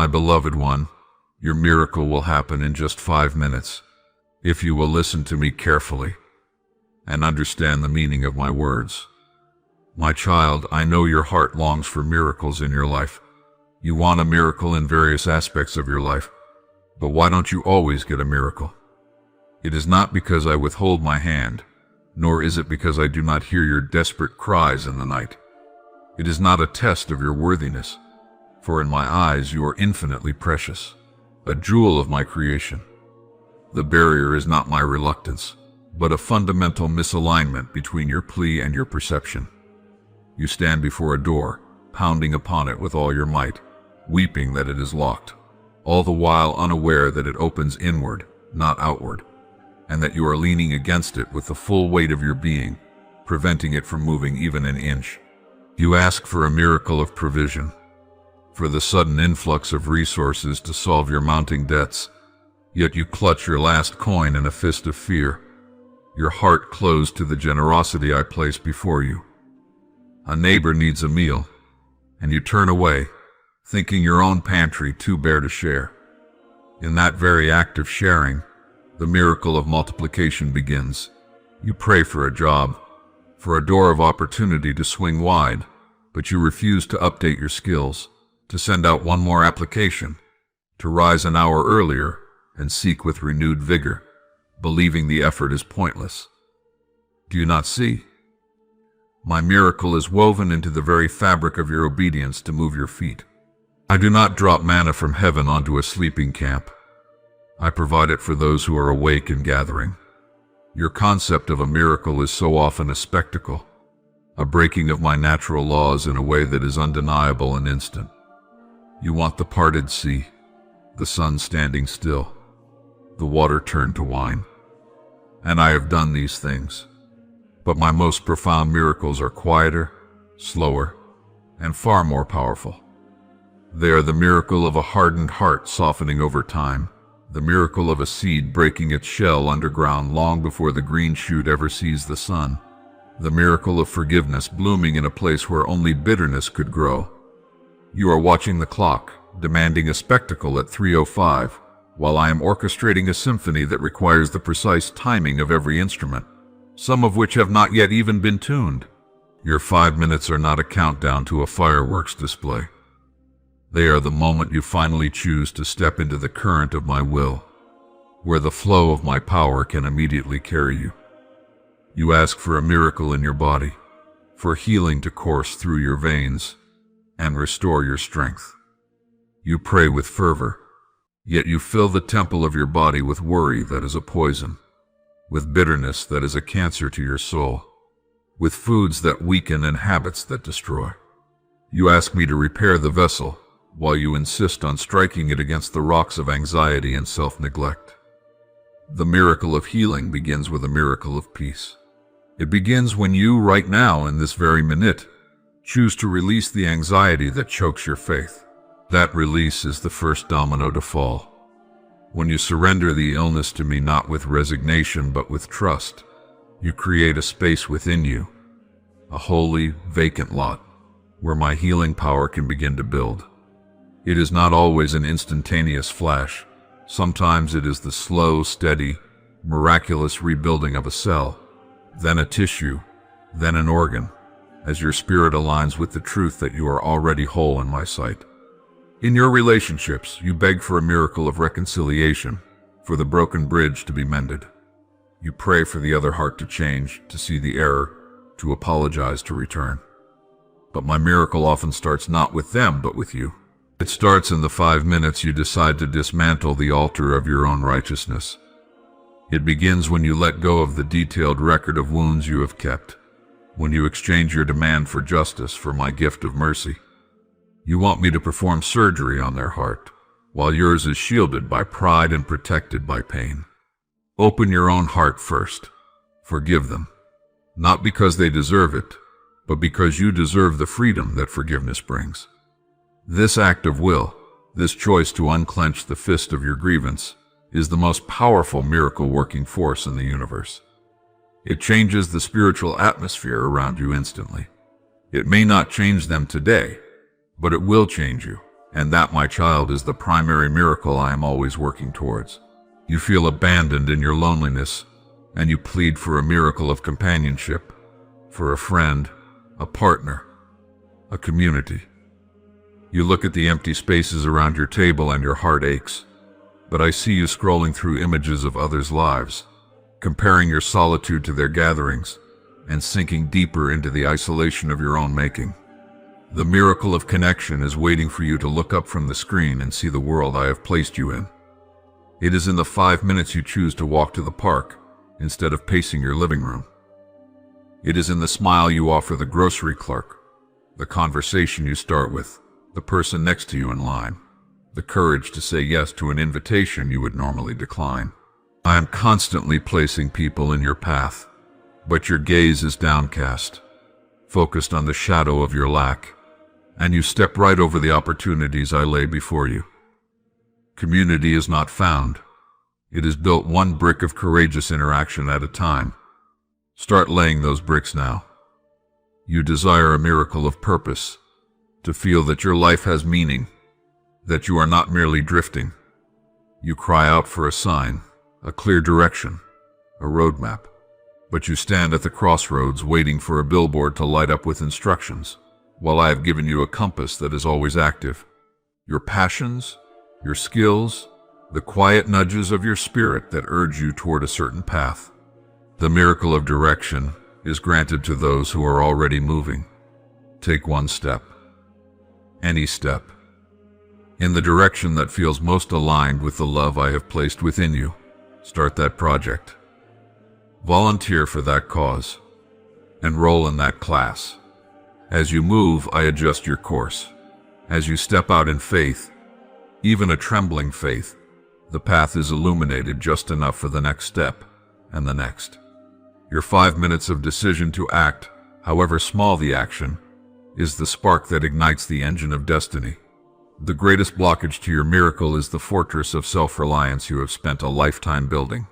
My beloved one, your miracle will happen in just 5 minutes, if you will listen to me carefully and understand the meaning of my words. My child, I know your heart longs for miracles in your life. You want a miracle in various aspects of your life, but why don't you always get a miracle? It is not because I withhold my hand, nor is it because I do not hear your desperate cries in the night. It is not a test of your worthiness, for in my eyes you are infinitely precious, a jewel of my creation. The barrier is not my reluctance, but a fundamental misalignment between your plea and your perception. You stand before a door, pounding upon it with all your might, weeping that it is locked, all the while unaware that it opens inward, not outward, and that you are leaning against it with the full weight of your being, preventing it from moving even an inch. You ask for a miracle of provision, for the sudden influx of resources to solve your mounting debts, yet you clutch your last coin in a fist of fear, your heart closed to the generosity I place before you. A neighbor needs a meal, and you turn away, thinking your own pantry too bare to share. In that very act of sharing, the miracle of multiplication begins. You pray for a job, for a door of opportunity to swing wide, but you refuse to update your skills, to send out one more application, to rise an hour earlier and seek with renewed vigor, believing the effort is pointless. Do you not see? My miracle is woven into the very fabric of your obedience to move your feet. I do not drop manna from heaven onto a sleeping camp. I provide it for those who are awake and gathering. Your concept of a miracle is so often a spectacle, a breaking of my natural laws in a way that is undeniable and instant. You want the parted sea, the sun standing still, the water turned to wine. And I have done these things. But my most profound miracles are quieter, slower, and far more powerful. They are the miracle of a hardened heart softening over time, the miracle of a seed breaking its shell underground long before the green shoot ever sees the sun, the miracle of forgiveness blooming in a place where only bitterness could grow. You are watching the clock, demanding a spectacle at 3:05, while I am orchestrating a symphony that requires the precise timing of every instrument, some of which have not yet even been tuned. Your 5 minutes are not a countdown to a fireworks display. They are the moment you finally choose to step into the current of my will, where the flow of my power can immediately carry you. You ask for a miracle in your body, for healing to course through your veins and restore your strength. You pray with fervor, yet you fill the temple of your body with worry that is a poison, with bitterness that is a cancer to your soul, with foods that weaken and habits that destroy. You ask me to repair the vessel, while you insist on striking it against the rocks of anxiety and self-neglect. The miracle of healing begins with a miracle of peace. It begins when you, right now, in this very minute, choose to release the anxiety that chokes your faith. That release is the first domino to fall. When you surrender the illness to me not with resignation but with trust, you create a space within you, a holy, vacant lot, where my healing power can begin to build. It is not always an instantaneous flash. Sometimes it is the slow, steady, miraculous rebuilding of a cell, then a tissue, then an organ, as your spirit aligns with the truth that you are already whole in my sight. In your relationships, you beg for a miracle of reconciliation, for the broken bridge to be mended. You pray for the other heart to change, to see the error, to apologize, to return. But my miracle often starts not with them, but with you. It starts in the 5 minutes you decide to dismantle the altar of your own righteousness. It begins when you let go of the detailed record of wounds you have kept, when you exchange your demand for justice for my gift of mercy. You want me to perform surgery on their heart, while yours is shielded by pride and protected by pain. Open your own heart first. Forgive them, not because they deserve it, but because you deserve the freedom that forgiveness brings. This act of will, this choice to unclench the fist of your grievance, is the most powerful miracle-working force in the universe. It changes the spiritual atmosphere around you instantly. It may not change them today, but it will change you, And that, my child, is the primary miracle I am always working towards. You feel abandoned in your loneliness, and you plead for a miracle of companionship, for a friend, a partner, a community. You look at the empty spaces around your table and your heart aches. But I see you scrolling through images of others' lives, comparing your solitude to their gatherings, and sinking deeper into the isolation of your own making. The miracle of connection is waiting for you to look up from the screen and see the world I have placed you in. It is in the 5 minutes you choose to walk to the park instead of pacing your living room. It is in the smile you offer the grocery clerk, the conversation you start with the person next to you in line, the courage to say yes to an invitation you would normally decline. I am constantly placing people in your path, but your gaze is downcast, focused on the shadow of your lack, and you step right over the opportunities I lay before you. Community is not found. It is built one brick of courageous interaction at a time. Start laying those bricks now. You desire a miracle of purpose, to feel that your life has meaning, that you are not merely drifting. You cry out for a sign, a clear direction, a roadmap. But you stand at the crossroads waiting for a billboard to light up with instructions, while I have given you a compass that is always active. Your passions, your skills, the quiet nudges of your spirit that urge you toward a certain path. The miracle of direction is granted to those who are already moving. Take one step, any step, in the direction that feels most aligned with the love I have placed within you. Start that project. Volunteer for that cause. Enroll in that class. As you move, I adjust your course. As you step out in faith, even a trembling faith, the path is illuminated just enough for the next step and the next. Your 5 minutes of decision to act, however small the action, is the spark that ignites the engine of destiny. The greatest blockage to your miracle is the fortress of self-reliance you have spent a lifetime building.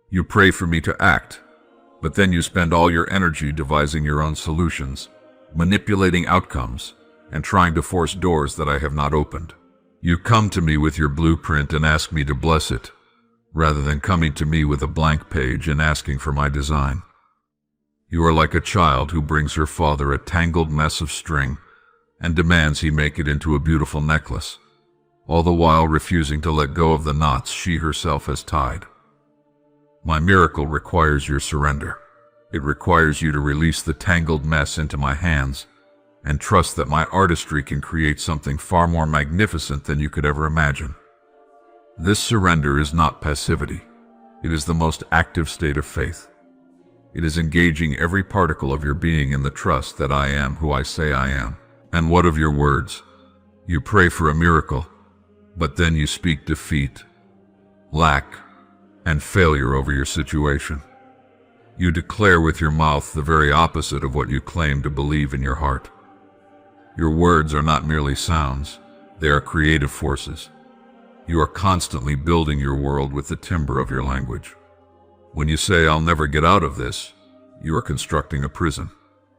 You pray for me to act, but then you spend all your energy devising your own solutions, manipulating outcomes, and trying to force doors that I have not opened. You come to me with your blueprint and ask me to bless it, rather than coming to me with a blank page and asking for my design. You are like a child who brings her father a tangled mess of string and demands he make it into a beautiful necklace, all the while refusing to let go of the knots she herself has tied. My miracle requires your surrender. It requires you to release the tangled mess into my hands and trust that my artistry can create something far more magnificent than you could ever imagine. This surrender is not passivity. It is the most active state of faith. It is engaging every particle of your being in the trust that I am who I say I am. And what of your words? You pray for a miracle, but then you speak defeat, lack, and failure over your situation. You declare with your mouth the very opposite of what you claim to believe in your heart. Your words are not merely sounds, they are creative forces. You are constantly building your world with the timber of your language. When you say, "I'll never get out of this," you are constructing a prison.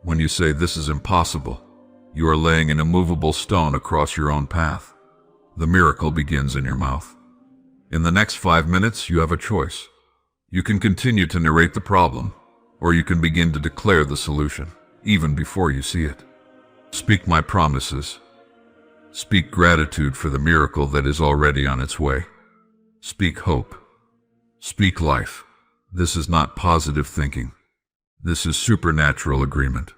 When you say, "This is impossible," you are laying an immovable stone across your own path. The miracle begins in your mouth. In the next 5 minutes, you have a choice. You can continue to narrate the problem, or you can begin to declare the solution, even before you see it. Speak my promises. Speak gratitude for the miracle that is already on its way. Speak hope. Speak life. This is not positive thinking. This is supernatural agreement.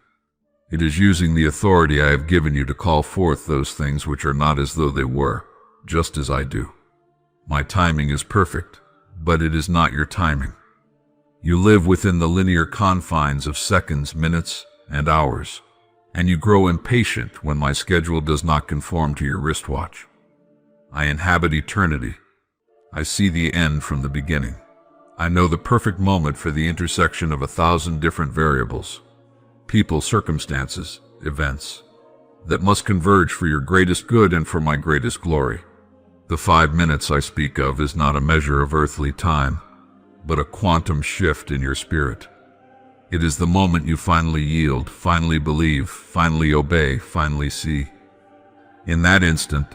It is using the authority I have given you to call forth those things which are not as though they were, just as I do. My timing is perfect, but it is not your timing. You live within the linear confines of seconds, minutes, and hours, and you grow impatient when my schedule does not conform to your wristwatch. I inhabit eternity. I see the end from the beginning. I know the perfect moment for the intersection of 1,000 different variables, people, circumstances, events, that must converge for your greatest good and for my greatest glory. The 5 minutes I speak of is not a measure of earthly time, but a quantum shift in your spirit. It is the moment you finally yield, finally believe, finally obey, finally see. In that instant,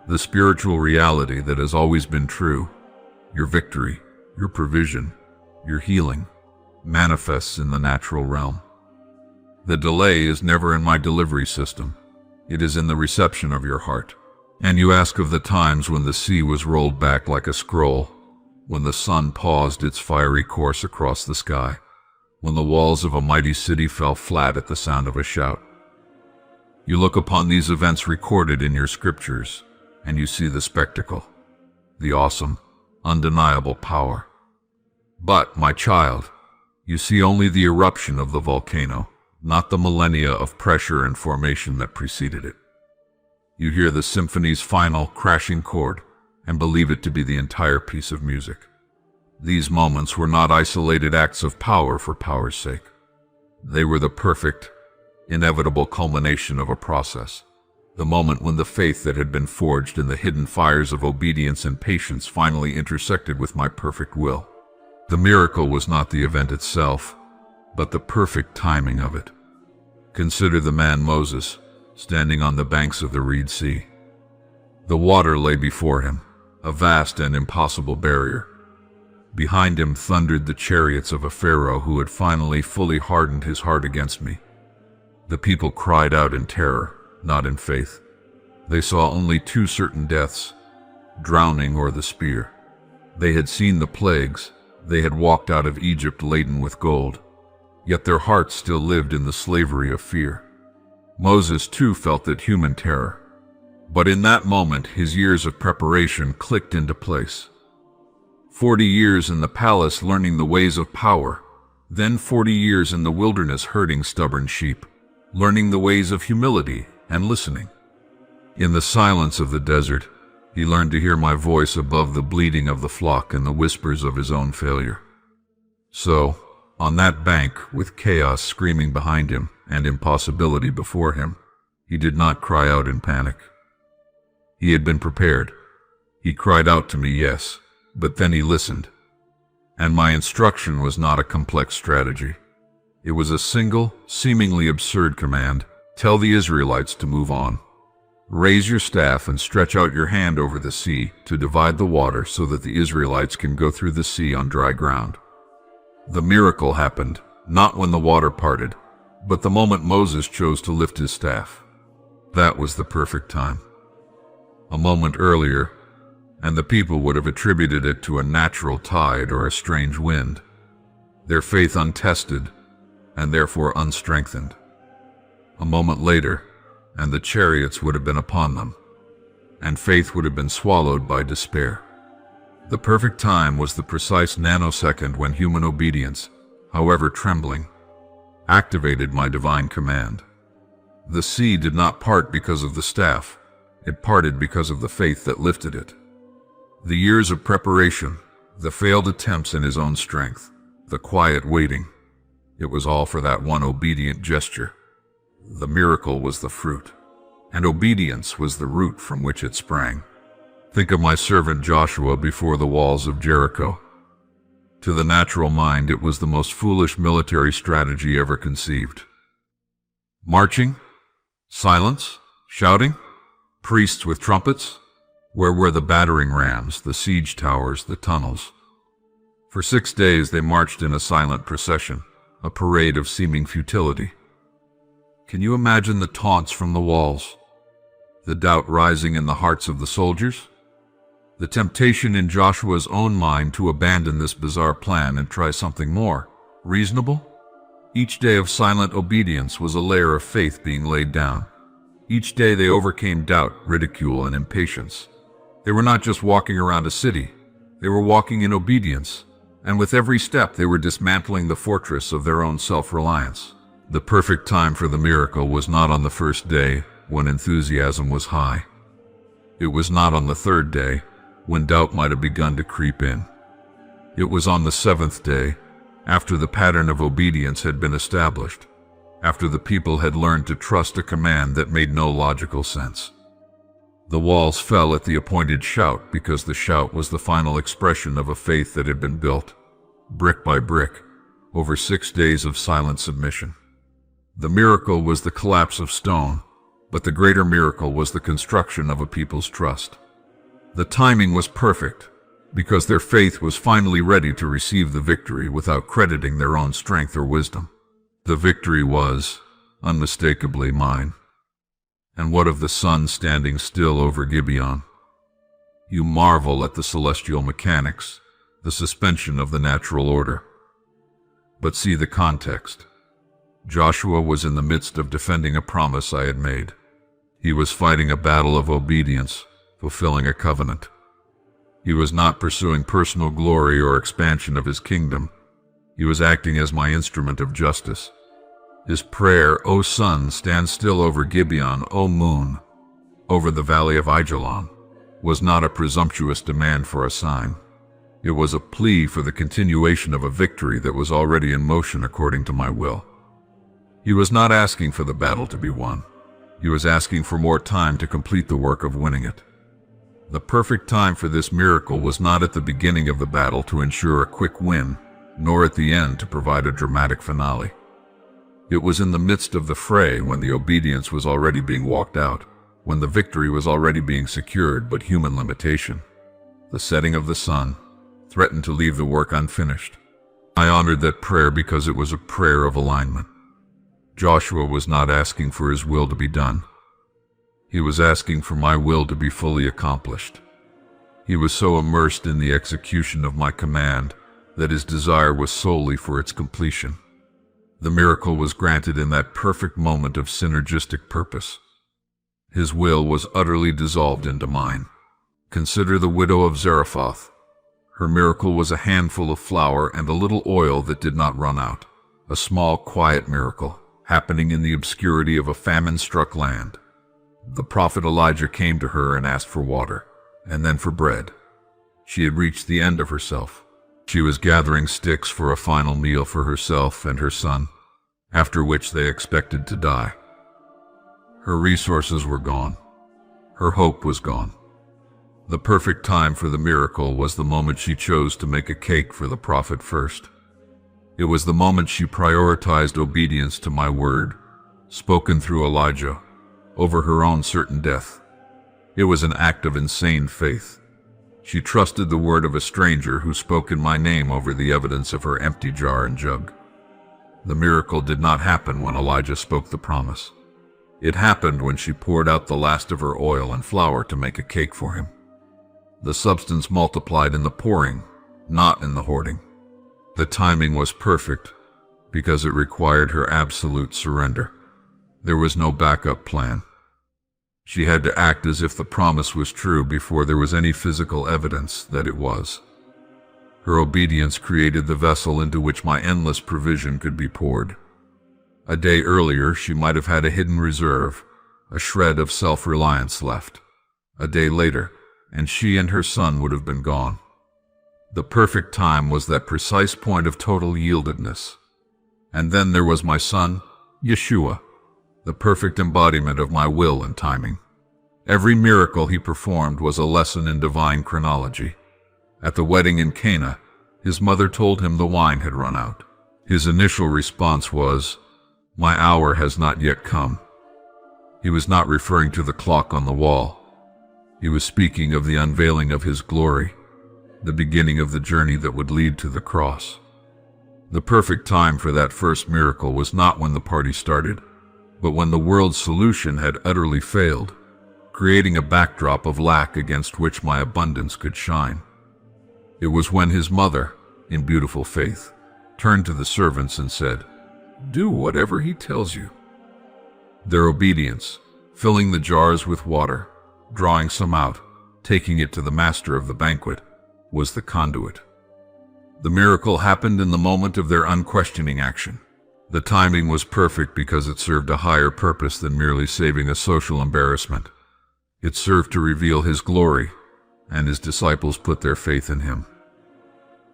The spiritual reality that has always been true, your victory, your provision, your healing, manifests in the natural realm. The delay is never in my delivery system. It is in the reception of your heart. And you ask of the times when the sea was rolled back like a scroll, when the sun paused its fiery course across the sky, when the walls of a mighty city fell flat at the sound of a shout. You look upon these events recorded in your scriptures, and you see the spectacle, the awesome, undeniable power. But, my child, you see only the eruption of the volcano, not the millennia of pressure and formation that preceded it. You hear the symphony's final, crashing chord, and believe it to be the entire piece of music. These moments were not isolated acts of power for power's sake. They were the perfect, inevitable culmination of a process. The moment when the faith that had been forged in the hidden fires of obedience and patience finally intersected with my perfect will. The miracle was not the event itself, but the perfect timing of it. Consider the man Moses, standing on the banks of the Reed Sea. The water lay before him, a vast and impossible barrier. Behind him thundered the chariots of a Pharaoh who had finally fully hardened his heart against me. The people cried out in terror, not in faith. They saw only two certain deaths, drowning or the spear. They had seen the plagues, they had walked out of Egypt laden with gold, yet their hearts still lived in the slavery of fear. Moses too felt that human terror, but in that moment his years of preparation clicked into place. 40 years in the palace learning the ways of power, then 40 years in the wilderness herding stubborn sheep, learning the ways of humility and listening. In the silence of the desert, he learned to hear my voice above the bleating of the flock and the whispers of his own failure. So, on that bank, with chaos screaming behind him and impossibility before him, he did not cry out in panic. He had been prepared. He cried out to me, yes, but then he listened. And my instruction was not a complex strategy. It was a single, seemingly absurd command. Tell the Israelites to move on. Raise your staff and stretch out your hand over the sea to divide the water so that the Israelites can go through the sea on dry ground. The miracle happened, not when the water parted, but the moment Moses chose to lift his staff. That was the perfect time. A moment earlier, and the people would have attributed it to a natural tide or a strange wind, their faith untested and therefore unstrengthened. A moment later, and the chariots would have been upon them, and faith would have been swallowed by despair. The perfect time was the precise nanosecond when human obedience, however trembling, activated my divine command. The sea did not part because of the staff, it parted because of the faith that lifted it. The years of preparation, the failed attempts in his own strength, the quiet waiting, it was all for that one obedient gesture. The miracle was the fruit, and obedience was the root from which it sprang. Think of my servant Joshua before the walls of Jericho. To the natural mind, it was the most foolish military strategy ever conceived. Marching? Silence? Shouting? Priests with trumpets? Where were the battering rams, the siege towers, the tunnels? For 6 days they marched in a silent procession, a parade of seeming futility. Can you imagine the taunts from the walls? The doubt rising in the hearts of the soldiers? The temptation in Joshua's own mind to abandon this bizarre plan and try something more reasonable? Each day of silent obedience was a layer of faith being laid down. Each day they overcame doubt, ridicule, and impatience. They were not just walking around a city, they were walking in obedience, and with every step they were dismantling the fortress of their own self-reliance. The perfect time for the miracle was not on the first day, when enthusiasm was high. It was not on the third day, when doubt might have begun to creep in. It was on the 7th day, after the pattern of obedience had been established, after the people had learned to trust a command that made no logical sense. The walls fell at the appointed shout because the shout was the final expression of a faith that had been built, brick by brick, over 6 days of silent submission. The miracle was the collapse of stone, But the greater miracle was the construction of a people's trust. The timing was perfect, because their faith was finally ready to receive the victory without crediting their own strength or wisdom. The victory was, unmistakably, mine. And what of the sun standing still over Gibeon? You marvel at the celestial mechanics, the suspension of the natural order. But see the context. Joshua was in the midst of defending a promise I had made. He was fighting a battle of obedience, fulfilling a covenant. He was not pursuing personal glory or expansion of his kingdom. He was acting as my instrument of justice. His prayer, "O sun, stand still over Gibeon, O moon, over the valley of Ajalon," was not a presumptuous demand for a sign. It was a plea for the continuation of a victory that was already in motion according to my will. He was not asking for the battle to be won. He was asking for more time to complete the work of winning it. The perfect time for this miracle was not at the beginning of the battle to ensure a quick win, nor at the end to provide a dramatic finale. It was in the midst of the fray, when the obedience was already being walked out, when the victory was already being secured, but human limitation, the setting of the sun, threatened to leave the work unfinished. I honored that prayer because it was a prayer of alignment. Joshua was not asking for his will to be done. He was asking for my will to be fully accomplished. He was so immersed in the execution of my command that his desire was solely for its completion. The miracle was granted in that perfect moment of synergistic purpose. His will was utterly dissolved into mine. Consider the widow of Zarephath. Her miracle was a handful of flour and a little oil that did not run out. A small, quiet miracle, happening in the obscurity of a famine-struck land. The prophet Elijah came to her and asked for water, and then for bread. She had reached the end of herself. She was gathering sticks for a final meal for herself and her son, after which they expected to die. Her resources were gone. Her hope was gone. The perfect time for the miracle was the moment she chose to make a cake for the prophet first. It was the moment she prioritized obedience to my word, spoken through Elijah, over her own certain death. It was an act of insane faith. She trusted the word of a stranger who spoke in my name over the evidence of her empty jar and jug. The miracle did not happen when Elijah spoke the promise. It happened when she poured out the last of her oil and flour to make a cake for him. The substance multiplied in the pouring, not in the hoarding. The timing was perfect because it required her absolute surrender. There was no backup plan. She had to act as if the promise was true before there was any physical evidence that it was. Her obedience created the vessel into which my endless provision could be poured. A day earlier, she might have had a hidden reserve, a shred of self-reliance left. A day later, and she and her son would have been gone. The perfect time was that precise point of total yieldedness. And then there was my son, Yeshua, the perfect embodiment of my will and timing. Every miracle he performed was a lesson in divine chronology. At the wedding in Cana, his mother told him the wine had run out. His initial response was, "My hour has not yet come." He was not referring to the clock on the wall. He was speaking of the unveiling of his glory, the beginning of the journey that would lead to the cross. The perfect time for that first miracle was not when the party started, but when the world's solution had utterly failed, creating a backdrop of lack against which my abundance could shine. It was when his mother, in beautiful faith, turned to the servants and said, "Do whatever he tells you." Their obedience, filling the jars with water, drawing some out, taking it to the master of the banquet, was the conduit. The miracle happened in the moment of their unquestioning action. The timing was perfect because it served a higher purpose than merely saving a social embarrassment. It served to reveal his glory, and his disciples put their faith in him.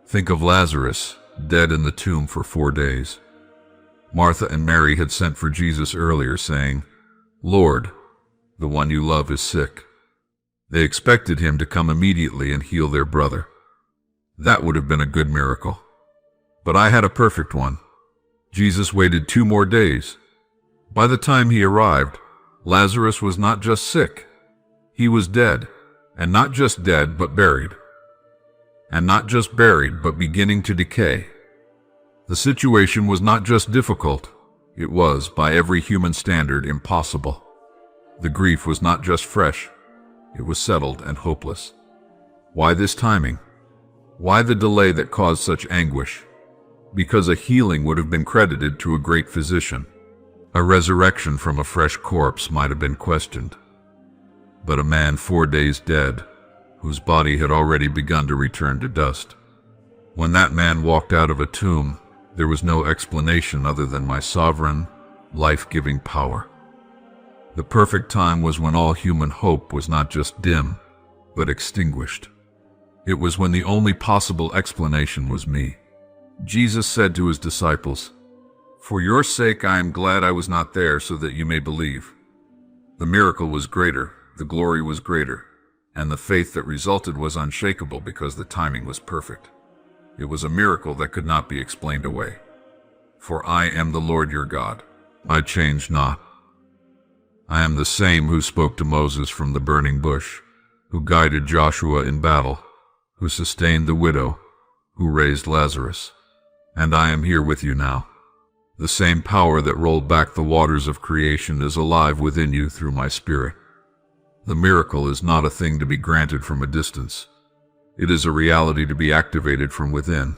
Think of Lazarus, dead in the tomb for 4 days. Martha and Mary had sent for Jesus earlier, saying, "Lord, the one you love is sick." They expected him to come immediately and heal their brother. That would have been a good miracle. But I had a perfect one. Jesus waited 2 more days. By the time he arrived, Lazarus was not just sick. He was dead. And not just dead, but buried. And not just buried, but beginning to decay. The situation was not just difficult. It was, by every human standard, impossible. The grief was not just fresh. It was settled and hopeless. Why this timing? Why the delay that caused such anguish? Because a healing would have been credited to a great physician. A resurrection from a fresh corpse might have been questioned. But a man 4 days dead, whose body had already begun to return to dust. When that man walked out of a tomb, there was no explanation other than my sovereign, life-giving power. The perfect time was when all human hope was not just dim, but extinguished. It was when the only possible explanation was me. Jesus said to his disciples, "For your sake I am glad I was not there so that you may believe." The miracle was greater, the glory was greater, and the faith that resulted was unshakable because the timing was perfect. It was a miracle that could not be explained away. For I am the Lord your God. I change not. I am the same who spoke to Moses from the burning bush, who guided Joshua in battle, who sustained the widow, who raised Lazarus. And I am here with you now. The same power that rolled back the waters of creation is alive within you through my Spirit. The miracle is not a thing to be granted from a distance. It is a reality to be activated from within.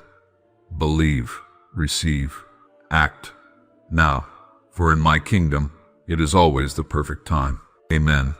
Believe, receive, act. Now, for in my kingdom, it is always the perfect time. Amen.